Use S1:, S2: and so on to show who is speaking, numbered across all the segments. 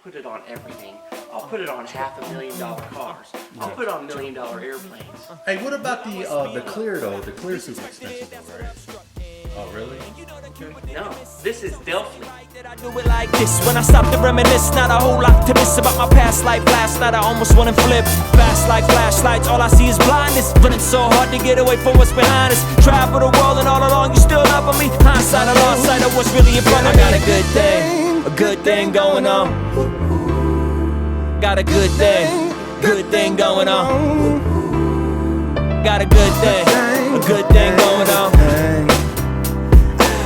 S1: put it on everything. I'll put it on $500,000 cars. I'll put it on $1 million airplanes.
S2: Hey, what about the clear though? The clear super expensive though, right? Oh, really?
S1: No, this is Delphi.
S3: I do it like this when I stop to reminisce. Not a whole lot to miss about my past life. Last night I almost went and flipped. Fast like flashlights, all I see is blindness. Running so hard to get away from what's behind us. Travel the world and all along you still love me. Hindsight, I lost sight of what's really in front of me. I got a good thing going on. Got a good thing going on. Got a good thing going on.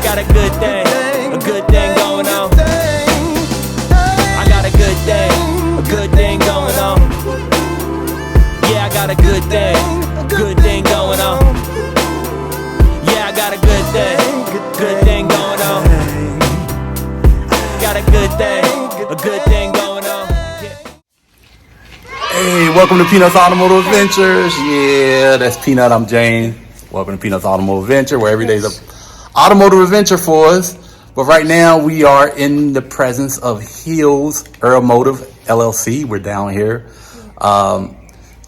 S3: Got a good thing going on. I got a good thing going on. Yeah, I got a good thing going on. Yeah, I got a good thing going on. Got a good thing going on.
S2: Hey, welcome to Peanuts Automotive Adventures. Yeah, that's Peanut. I'm Jane. Welcome to Peanuts Automotive Adventure, where every day is an automotive adventure for us. But right now we are in the presence of Hill Aeromotive LLC. We're down here.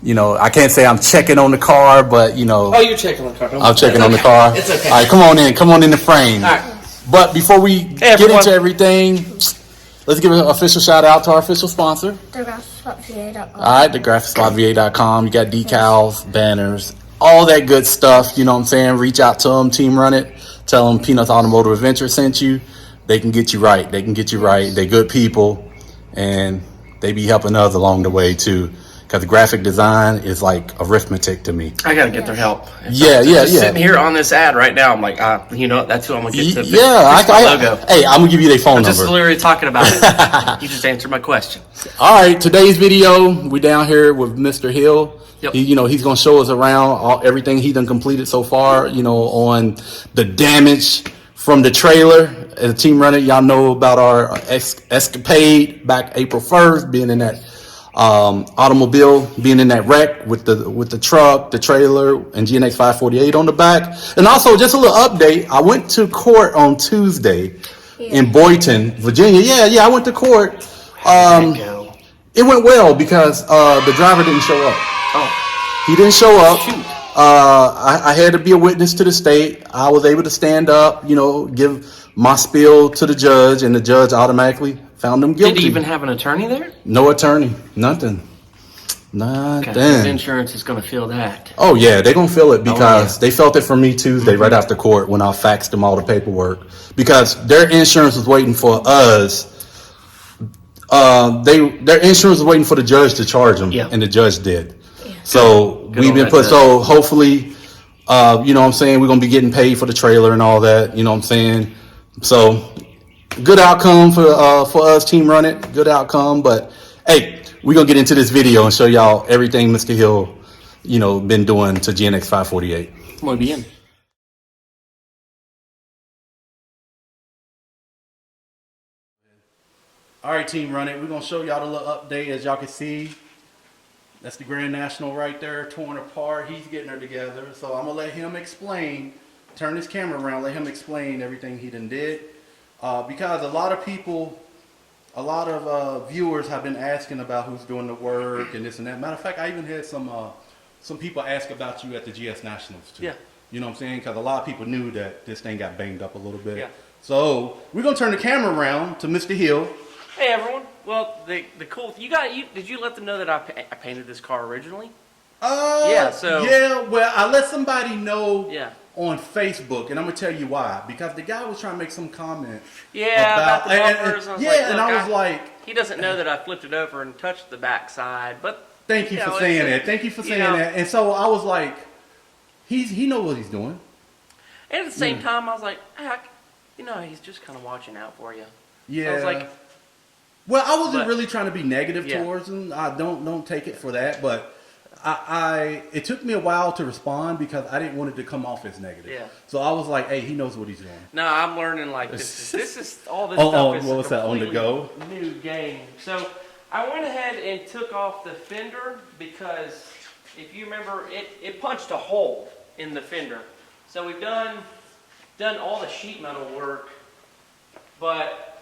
S2: You know, I can't say I'm checking on the car, but you know.
S1: Oh, you're checking on the car.
S2: I'm checking on the car.
S1: It's okay.
S2: All right, come on in the frame.
S1: All right.
S2: But before we get into everything, let's give an official shout out to our official sponsor.
S4: thegraphicsspotva.com.
S2: All right, thegraphicsspotva.com. You got decals, banners, all that good stuff. You know what I'm saying? Reach out to them, team run it. Tell them Peanuts Automotive Adventure sent you. They can get you right. They're good people, and they be helping us along the way too. Because the graphic design is like arithmetic to me.
S1: I gotta get their help.
S2: Yeah.
S1: Sitting here on this ad right now, I'm like, you know what? That's who I'm gonna get to.
S2: Logo. Hey, I'm gonna give you their phone number.
S1: Just literally talking about it. You just answered my question.
S2: All right, today's video, we're down here with Mr. Hill.
S1: Yep.
S2: He's gonna show us around everything he done completed so far. On the damage from the trailer. As a team runner, y'all know about our escapade back April 1st, being in that automobile, being in that wreck with the truck, the trailer, and GNX 548 on the back. And also, just a little update. I went to court on Tuesday in Boynton, Virginia. Yeah, I went to court. It went well because the driver didn't show up. Oh, he didn't show up.
S1: Shoot.
S2: I had to be a witness to the state. I was able to stand up, give my spiel to the judge, and the judge automatically found him guilty.
S1: Did he even have an attorney there?
S2: No attorney. Nothing.
S1: His insurance is going to feel that.
S2: Oh, yeah. They're going to feel it because they felt it from me Tuesday right after court when I faxed them all the paperwork. Because their insurance was waiting for us. Their insurance was waiting for the judge to charge them, and the judge did. So we've been put. So hopefully, you know what I'm saying, we're gonna be getting paid for the trailer and all that. You know what I'm saying. So good outcome for us, team run it. Good outcome. But hey, we're gonna get into this video and show y'all everything Mr. Hill, been doing to GNX 548.
S1: Muy bien.
S2: All right, team run it. We're gonna show y'all the little update. As y'all can see, that's the Grand National right there, torn apart. He's getting her together. So I'm gonna let him explain. Turn this camera around. Let him explain everything he done did. Because a lot of people, viewers have been asking about who's doing the work and this and that. Matter of fact, I even had some people ask about you at the GS Nationals too.
S1: Yeah.
S2: You know what I'm saying? Because a lot of people knew that this thing got banged up a little bit.
S1: Yeah.
S2: So we're gonna turn the camera around to Mr. Hill.
S1: Hey everyone. Well, the cool did you let them know that I painted this car originally?
S2: Well, I let somebody know
S1: on
S2: Facebook, and I'm gonna tell you why. Because the guy was trying to make some comment.
S1: About the bumpers.
S2: And I was like,
S1: he doesn't know that I flipped it over and touched the back side, but
S2: thank you for saying that. Thank you for saying that. And so I was like, he knows what he's doing.
S1: And at the same time, I was like, he's just kind of watching out for you.
S2: Yeah.
S1: So I was like,
S2: well, I wasn't really trying to be negative towards him. I don't take it for that, but it took me a while to respond because I didn't want it to come off as negative. Yeah. So I was like, hey, he knows what he's doing.
S1: No, I'm learning this is all this stuff is
S2: what was that, on the go?
S1: New game. So I went ahead and took off the fender because if you remember, it punched a hole in the fender. So we've done all the sheet metal work, but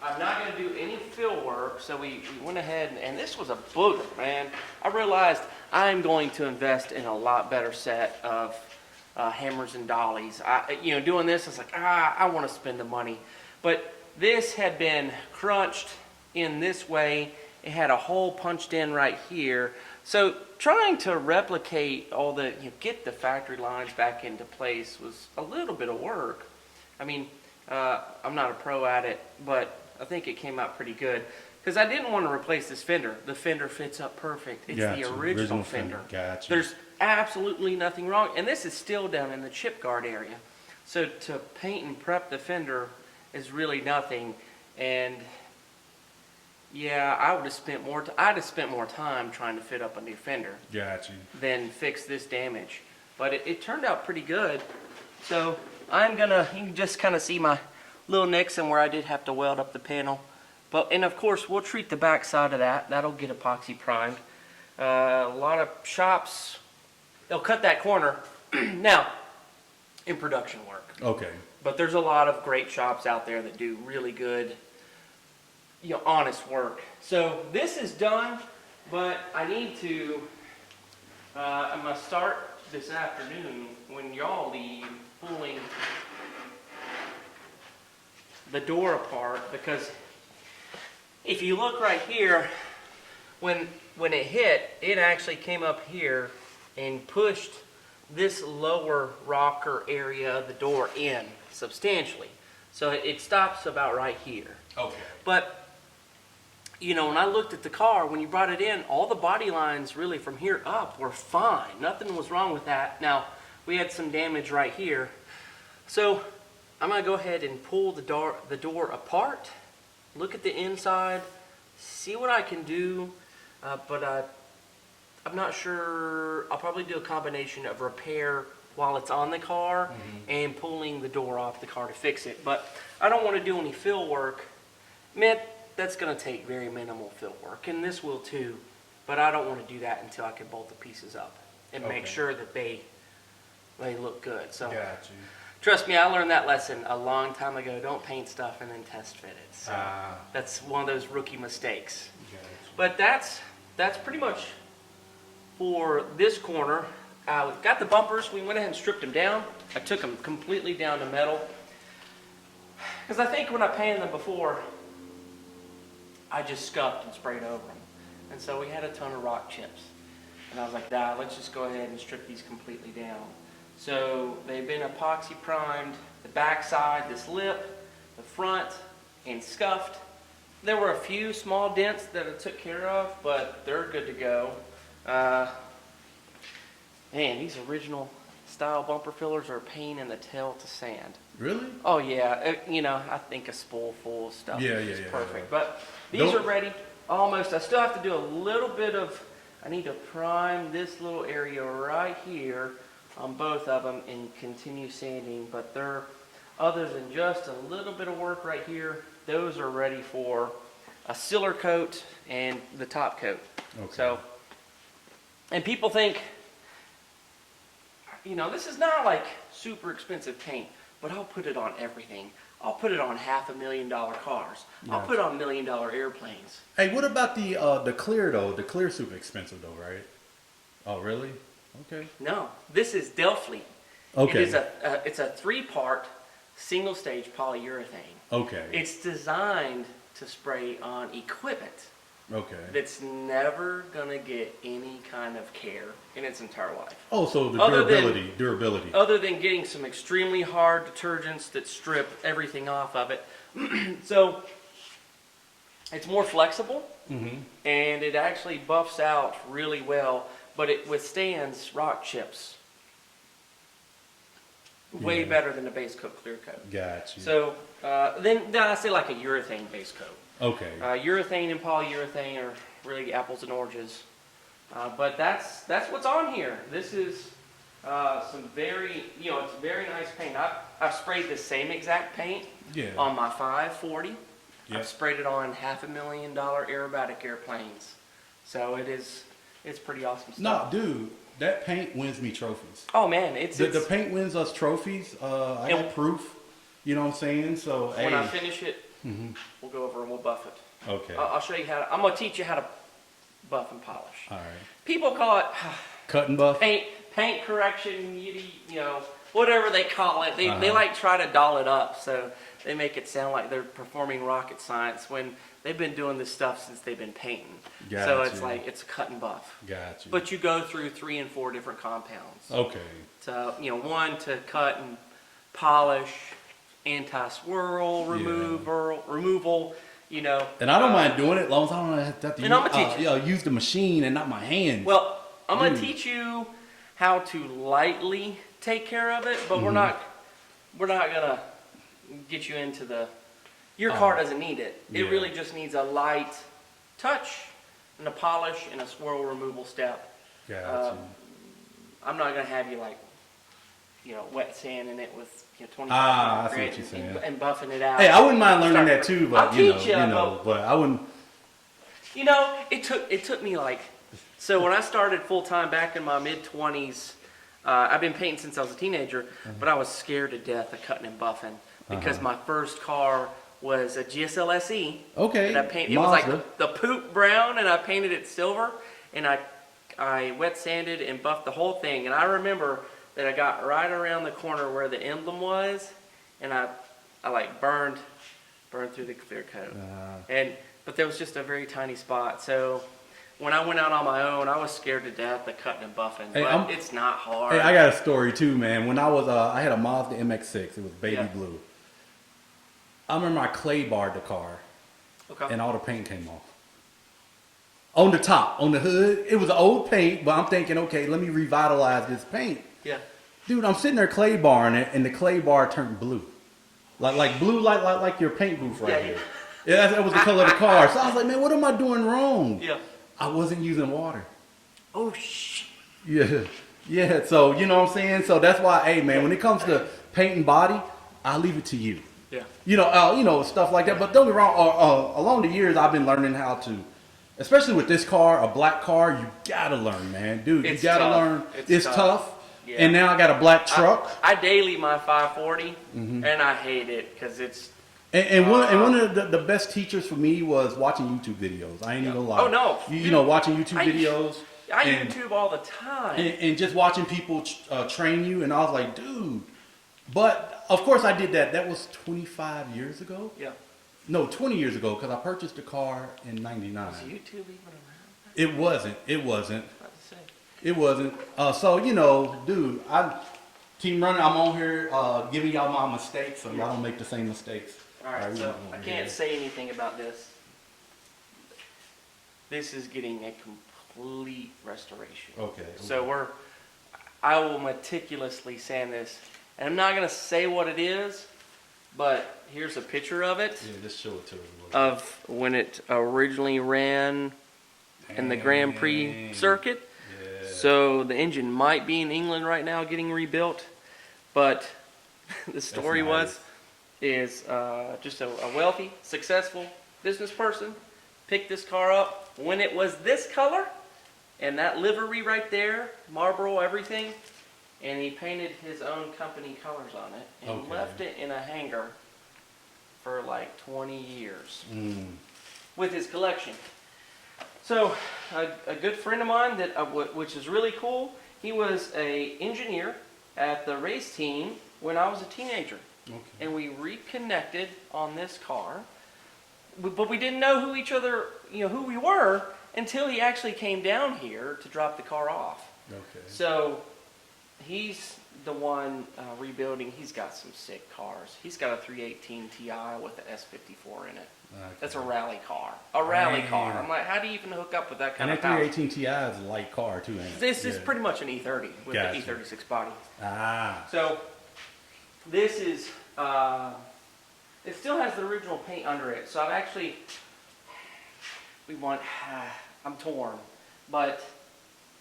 S1: I'm not gonna do any fill work, so we went ahead and this was a booger, man. I realized I'm going to invest in a lot better set of hammers and dollies. Doing this, it's like, I want to spend the money. But this had been crunched in this way. It had a hole punched in right here. So trying to replicate all the, get the factory lines back into place was a little bit of work. I mean, I'm not a pro at it, but I think it came out pretty good. Because I didn't want to replace this fender. The fender fits up perfect. It's the original fender.
S2: Gotcha.
S1: There's absolutely nothing wrong. And this is still down in the chip guard area. So to paint and prep the fender is really nothing. And yeah, I'd have spent more time trying to fit up a new fender.
S2: Gotcha.
S1: Than fix this damage. But it turned out pretty good. So you can just kind of see my little nicks and where I did have to weld up the panel. And of course, we'll treat the back side of that. That'll get epoxy primed. A lot of shops, they'll cut that corner now in production work.
S2: Okay.
S1: But there's a lot of great shops out there that do really good, honest work. So this is done, but I need to, I'm going to start this afternoon when y'all leave pulling the door apart, because if you look right here, when it hit, it actually came up here and pushed this lower rocker area of the door in substantially. So it stops about right here.
S2: Okay.
S1: But, when I looked at the car, when you brought it in, all the body lines really from here up were fine. Nothing was wrong with that. Now, we had some damage right here. So I'm going to go ahead and pull the door apart, look at the inside, see what I can do, but I'm not sure. I'll probably do a combination of repair while it's on the car and pulling the door off the car to fix it. But I don't want to do any fill work. Man, that's going to take very minimal fill work, and this will too. But I don't want to do that until I can bolt the pieces up and make sure that they look good. So.
S2: Gotcha.
S1: Trust me, I learned that lesson a long time ago. Don't paint stuff and then test fit it. So that's one of those rookie mistakes.
S2: Gotcha.
S1: But that's pretty much for this corner. We've got the bumpers. We went ahead and stripped them down. I took them completely down to metal. Because I think when I painted them before, I just scuffed and sprayed over them. And so we had a ton of rock chips. And I was like, let's just go ahead and strip these completely down. So they've been epoxy primed, the back side, this lip, the front, and scuffed. There were a few small dents that I took care of, but they're good to go. Man, these original style bumper fillers are a pain in the tail to sand.
S2: Really?
S1: Oh yeah, I think a spool full of stuff is perfect.
S2: Yeah.
S1: But these are ready, almost. I still have to do a little bit of, I need to prime this little area right here on both of them and continue sanding, but they're, other than just a little bit of work right here, those are ready for a sealer coat and the top coat.
S2: Okay.
S1: So, and people think, this is not like super expensive paint, but I'll put it on everything. I'll put it on $500,000 cars. I'll put it on $1 million airplanes.
S2: Hey, what about the clear though? The clear super expensive though, right? Oh, really? Okay.
S1: No, this is Delfleet.
S2: Okay.
S1: It is it's a 3-part single stage polyurethane.
S2: Okay.
S1: It's designed to spray on equipment
S2: Okay.
S1: that's never gonna get any kind of care in its entire life.
S2: Oh, so the
S1: Other
S2: durability.
S1: Other than getting some extremely hard detergents that strip everything off of it. So it's more flexible, and it actually buffs out really well, but it withstands rock chips way better than a base coat clear coat.
S2: Gotcha.
S1: So then I say like a urethane base coat.
S2: Okay.
S1: Urethane and polyurethane are really apples and oranges. But that's what's on here. This is some very, it's very nice paint. I've sprayed the same exact paint on my 540.
S2: Yeah.
S1: I've sprayed it on $500,000 aerobatic airplanes. So it's pretty awesome stuff.
S2: No, dude, that paint wins me trophies.
S1: Oh man,
S2: The paint wins us trophies. I got proof. You know what I'm saying? So
S1: when I finish it, We'll go over and we'll buff it.
S2: Okay.
S1: I'll show you how. I'm gonna teach you how to buff and polish.
S2: All right.
S1: People call it
S2: Cut and buff.
S1: paint correction, whatever they call it. They like try to doll it up, so they make it sound like they're performing rocket science when they've been doing this stuff since they've been painting. So it's like it's a cut and buff.
S2: Got you.
S1: But you go through 3 and 4 different compounds.
S2: Okay.
S1: So one to cut and polish, anti-swirl removal.
S2: And I don't mind doing it as long as I don't have to
S1: And I'm gonna teach you.
S2: use the machine and not my hands.
S1: Well, I'm gonna teach you how to lightly take care of it, but we're not gonna get you into your car doesn't need it. It
S2: Yeah.
S1: really just needs a light touch and a polish and a swirl removal step.
S2: Got you.
S1: I'm not gonna have you wet sanding it with 25
S2: I see
S1: grit
S2: what you're saying.
S1: and buffing it out.
S2: Hey, I wouldn't mind learning that too, but
S1: I'll teach you,
S2: but I wouldn't.
S1: It took me so when I started full time back in my mid-20s, I've been painting since I was a teenager, but I was scared to death of cutting and buffing because my first car was a GSL SE.
S2: Okay.
S1: And it was like the poop brown, and I painted it silver, and I wet sanded and buffed the whole thing. And I remember that I got right around the corner where the emblem was, and I burned through the clear coat. But there was just a very tiny spot. So when I went out on my own, I was scared to death of cutting and buffing.
S2: Hey,
S1: but it's not hard.
S2: Hey, I got a story too, man. When I was, I had a Mazda MX-6. It was baby blue. I remember I clay barred the car, and all the paint came off. On the top, on the hood, it was old paint, but I'm thinking, okay, let me revitalize this paint.
S1: Yeah.
S2: Dude, I'm sitting there clay barring it, and the clay bar turned blue, like blue, like your paint booth right here. Yeah, that was the color of the car. So I was like, man, what am I doing wrong?
S1: Yeah.
S2: I wasn't using water.
S1: Oh shit.
S2: Yeah. So you know what I'm saying. So that's why, hey, man, when it comes to paint and body, I leave it to you.
S1: Yeah.
S2: Stuff like that. But don't get me wrong. Along the years, I've been learning how to, especially with this car, a black car. You gotta learn, man, dude.
S1: It's
S2: you gotta
S1: tough.
S2: learn. It's tough.
S1: Yeah.
S2: And now I got a black truck.
S1: I daily my 540, and I hate it because it's.
S2: And one of the best teachers for me was watching YouTube videos. I ain't even gonna lie.
S1: Oh no.
S2: You know, watching YouTube videos.
S1: I YouTube all the time.
S2: And just watching people train you, and I was like, dude. But of course, I did that. That was 25 years ago.
S1: Yeah.
S2: No, 20 years ago, because I purchased the car in '99.
S1: Was YouTube even around?
S2: It wasn't. It wasn't.
S1: About to say.
S2: It wasn't. So dude, Team Running. I'm on here giving y'all my mistakes, so y'all don't make the same mistakes.
S1: All right, so I can't say anything about this. This is getting a complete restoration.
S2: Okay.
S1: So I will meticulously sand this, and I'm not gonna say what it is, but here's a picture of it.
S2: Yeah, just show it to us.
S1: Of when it originally ran in the Grand Prix circuit.
S2: Yeah.
S1: So the engine might be in England right now getting rebuilt, but the story is just a wealthy, successful business person picked this car up when it was this color and that livery right there, Marlboro, everything, and he painted his own company colors on it and left it in a hangar for like 20 years with his collection. So a good friend of mine which is really cool, he was an engineer at the race team when I was a teenager. Okay. And we reconnected on this car, but we didn't know who we were until he actually came down here to drop the car off.
S2: Okay.
S1: So he's the one rebuilding. He's got some sick cars. He's got a 318 Ti with an S54 in it. Okay. That's a rally car. Car. I'm like, how do you even hook up with that kind of power?
S2: And that 318 Ti is a light car too, ain't it?
S1: This is pretty much an E30 with the E36 body. So this is, it still has the original paint under it. So I'm torn, but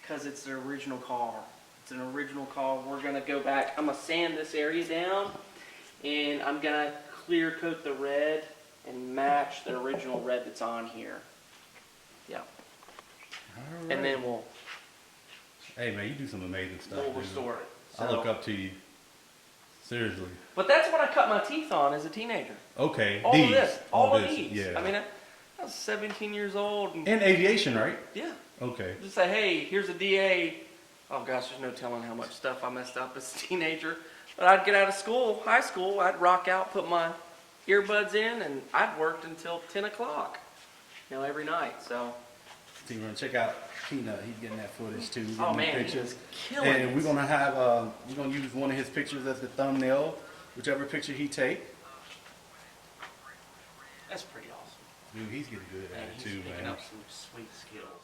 S1: because it's the original car. It's an original car. We're going to go back. I'm going to sand this area down, and I'm going to clear coat the red and match the original red that's on here. Yeah. All right. And then we'll...
S2: Hey, man, you do some amazing stuff.
S1: We'll restore it.
S2: I look up to you.
S5: Seriously.
S1: But that's what I cut my teeth on as a teenager.
S5: Okay.
S1: All of this, all of
S5: this,
S1: these.
S5: Yeah.
S1: I mean, I was 17 years old. And,
S5: in aviation, right?
S1: yeah.
S5: Okay.
S1: Just say, hey, here's a DA. Oh gosh, there's no telling how much stuff I messed up as a teenager. But I'd get out of school, high school, I'd rock out, put my earbuds in, and I'd worked until 10 o'clock, every night. So.
S5: Team run, check out Peanut. He's getting that footage too. He's
S1: Oh
S5: getting
S1: man,
S5: pictures.
S1: he was killing
S5: And
S1: it.
S5: we're gonna have we're gonna use one of his pictures as the thumbnail, whichever picture he take.
S1: That's pretty awesome.
S5: Dude, he's getting good
S1: Man,
S5: at it
S1: he's
S5: too,
S1: picking
S5: man.
S1: up some sweet skills.